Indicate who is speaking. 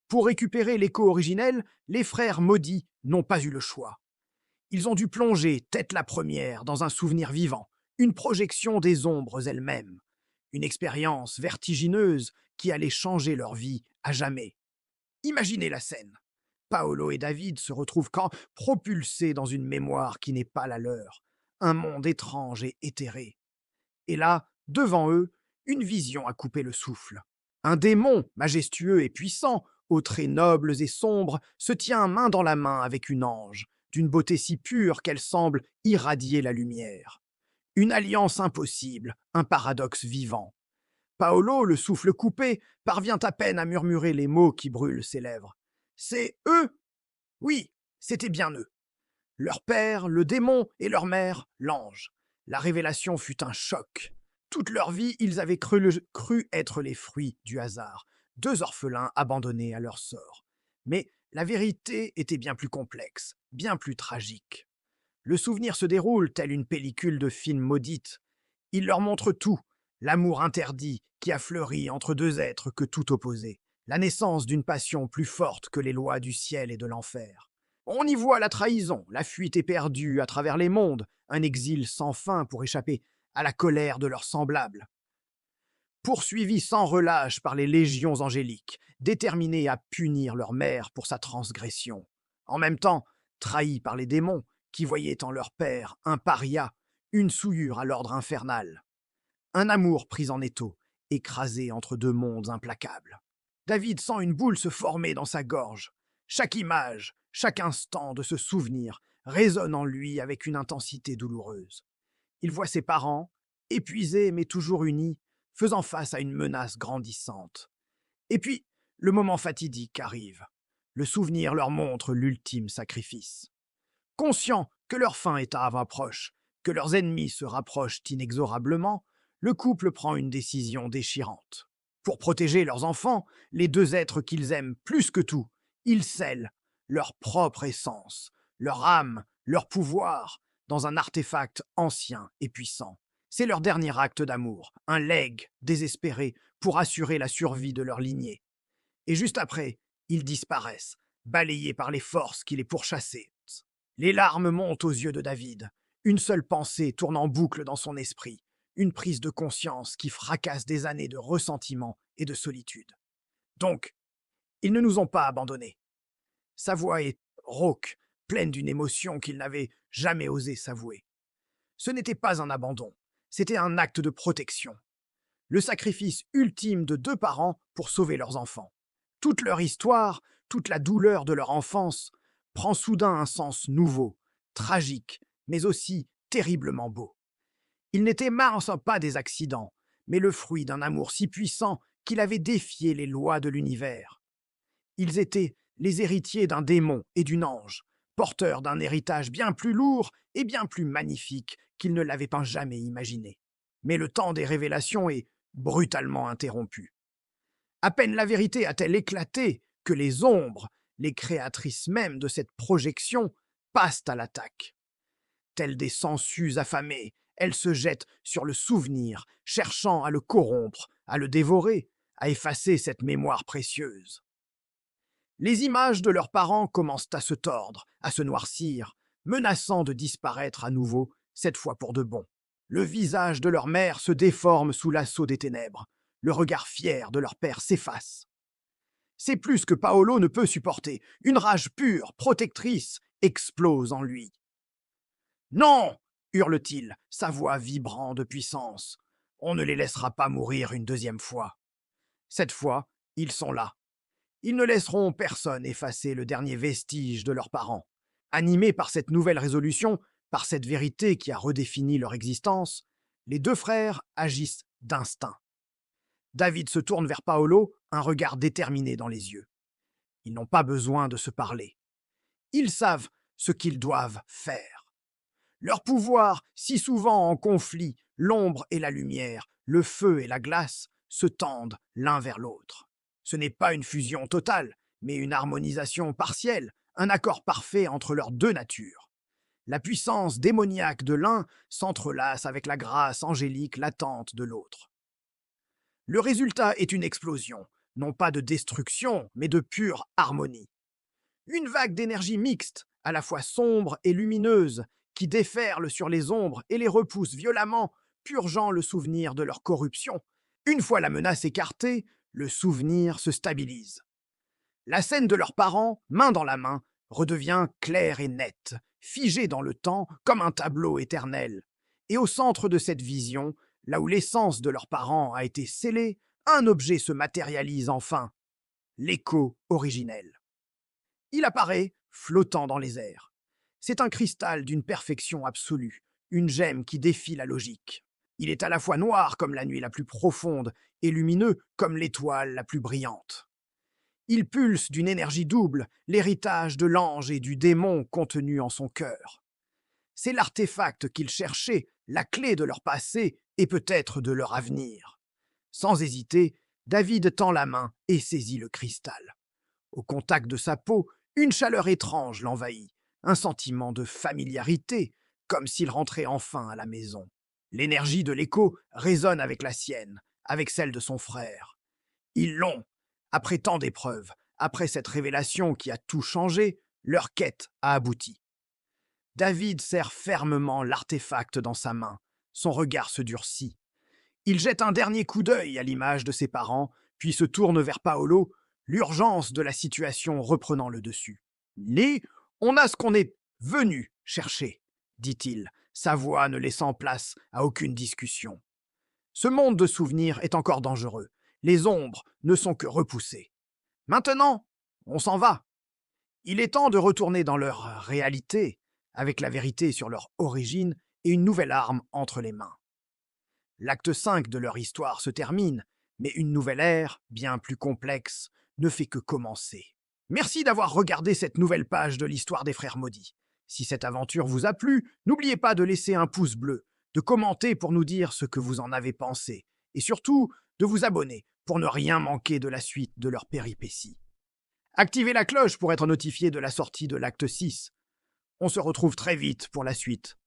Speaker 1: Pour récupérer l'écho originel, les frères maudits n'ont pas eu le choix. Ils ont dû plonger, tête la première, dans un souvenir vivant, une projection des ombres elles-mêmes, une expérience vertigineuse qui allait changer leur vie à jamais. Imaginez la scène. Paolo et David se retrouvent quand propulsés dans une mémoire qui n'est pas la leur, un monde étrange et éthéré. Et là, devant eux, une vision a coupé le souffle. Un démon, majestueux et puissant, aux traits nobles et sombres, se tient main dans la main avec une ange, d'une beauté si pure qu'elle semble irradier la lumière. Une alliance impossible, un paradoxe vivant. Paolo, le souffle coupé, parvient à peine à murmurer les mots qui brûlent ses lèvres. C'est eux? Oui, c'était bien eux. Leur père, le démon, et leur mère, l'ange. La révélation fut un choc. Toute leur vie, ils avaient cru être les fruits du hasard, deux orphelins abandonnés à leur sort. Mais la vérité était bien plus complexe, bien plus tragique. Le souvenir se déroule tel une pellicule de film maudite. Il leur montre tout, l'amour interdit qui a fleuri entre deux êtres que tout opposait, la naissance d'une passion plus forte que les lois du ciel et de l'enfer. On y voit la trahison, la fuite éperdue à travers les mondes, un exil sans fin pour échapper à la colère de leurs semblables. Poursuivis sans relâche par les légions angéliques, déterminés à punir leur mère pour sa transgression. En même temps, trahis par les démons, qui voyaient en leur père un paria, une souillure à l'ordre infernal. Un amour pris en étau, écrasé entre deux mondes implacables. David sent une boule se former dans sa gorge. Chaque image, chaque instant de ce souvenir résonne en lui avec une intensité douloureuse. Il voit ses parents, épuisés mais toujours unis, faisant face à une menace grandissante. Et puis, le moment fatidique arrive. Le souvenir leur montre l'ultime sacrifice. Conscient que leur fin est à proche, que leurs ennemis se rapprochent inexorablement, le couple prend une décision déchirante. Pour protéger leurs enfants, les deux êtres qu'ils aiment plus que tout, ils scellent leur propre essence, leur âme, leur pouvoir, dans un artefact ancien et puissant. C'est leur dernier acte d'amour, un legs désespéré pour assurer la survie de leur lignée. Et juste après, ils disparaissent, balayés par les forces qui les pourchassaient. Les larmes montent aux yeux de David. Une seule pensée tourne en boucle dans son esprit, une prise de conscience qui fracasse des années de ressentiment et de solitude. Donc, ils ne nous ont pas abandonnés. Sa voix est rauque, pleine d'une émotion qu'il n'avait jamais osé s'avouer. Ce n'était pas un abandon, c'était un acte de protection. Le sacrifice ultime de deux parents pour sauver leurs enfants. Toute leur histoire, toute la douleur de leur enfance prend soudain un sens nouveau, tragique, mais aussi terriblement beau. Ils n'étaient mince pas des accidents, mais le fruit d'un amour si puissant qu'il avait défié les lois de l'univers. Ils étaient les héritiers d'un démon et d'une ange, porteurs d'un héritage bien plus lourd et bien plus magnifique qu'ils ne l'avaient pas jamais imaginé. Mais le temps des révélations est brutalement interrompu. À peine la vérité a-t-elle éclaté que les ombres, les créatrices mêmes de cette projection, passent à l'attaque. Telles des sangsues affamées, elles se jettent sur le souvenir, cherchant à le corrompre, à le dévorer, à effacer cette mémoire précieuse. Les images de leurs parents commencent à se tordre, à se noircir, menaçant de disparaître à nouveau, cette fois pour de bon. Le visage de leur mère se déforme sous l'assaut des ténèbres. Le regard fier de leur père s'efface. C'est plus que Paolo ne peut supporter. Une rage pure, protectrice, explose en lui. Non, hurle-t-il, sa voix vibrant de puissance. On ne les laissera pas mourir une deuxième fois. Cette fois, ils sont là. Ils ne laisseront personne effacer le dernier vestige de leurs parents. Animés par cette nouvelle résolution, par cette vérité qui a redéfini leur existence, les deux frères agissent d'instinct. David se tourne vers Paolo, un regard déterminé dans les yeux. Ils n'ont pas besoin de se parler. Ils savent ce qu'ils doivent faire. Leur pouvoir, si souvent en conflit, l'ombre et la lumière, le feu et la glace, se tendent l'un vers l'autre. Ce n'est pas une fusion totale, mais une harmonisation partielle, un accord parfait entre leurs deux natures. La puissance démoniaque de l'un s'entrelace avec la grâce angélique latente de l'autre. Le résultat est une explosion, non pas de destruction, mais de pure harmonie. Une vague d'énergie mixte, à la fois sombre et lumineuse, qui déferle sur les ombres et les repousse violemment, purgeant le souvenir de leur corruption. Une fois la menace écartée, le souvenir se stabilise. La scène de leurs parents, main dans la main, redevient claire et nette, figée dans le temps comme un tableau éternel. Et au centre de cette vision, là où l'essence de leurs parents a été scellée, un objet se matérialise enfin, l'écho originel. Il apparaît, flottant dans les airs. C'est un cristal d'une perfection absolue, une gemme qui défie la logique. Il est à la fois noir comme la nuit la plus profonde et lumineux comme l'étoile la plus brillante. Il pulse d'une énergie double, l'héritage de l'ange et du démon contenu en son cœur. C'est l'artefact qu'ils cherchaient, la clé de leur passé et peut-être de leur avenir. Sans hésiter, David tend la main et saisit le cristal. Au contact de sa peau, une chaleur étrange l'envahit, un sentiment de familiarité, comme s'il rentrait enfin à la maison. L'énergie de l'écho résonne avec la sienne, avec celle de son frère. Ils l'ont. Après tant d'épreuves, après cette révélation qui a tout changé, leur quête a abouti. David serre fermement l'artefact dans sa main. Son regard se durcit. Il jette un dernier coup d'œil à l'image de ses parents, puis se tourne vers Paolo, l'urgence de la situation reprenant le dessus. « Né, on a ce qu'on est venu chercher, dit-il, sa voix ne laissant place à aucune discussion. Ce monde de souvenirs est encore dangereux. Les ombres ne sont que repoussées. Maintenant, on s'en va. Il est temps de retourner dans leur réalité, avec la vérité sur leur origine et une nouvelle arme entre les mains. L'acte 5 de leur histoire se termine, mais une nouvelle ère, bien plus complexe, ne fait que commencer. Merci d'avoir regardé cette nouvelle page de l'histoire des Frères Maudits. Si cette aventure vous a plu, n'oubliez pas de laisser un pouce bleu, de commenter pour nous dire ce que vous en avez pensé, et surtout de vous abonner pour ne rien manquer de la suite de leurs péripéties. Activez la cloche pour être notifié de la sortie de l'acte 6. On se retrouve très vite pour la suite.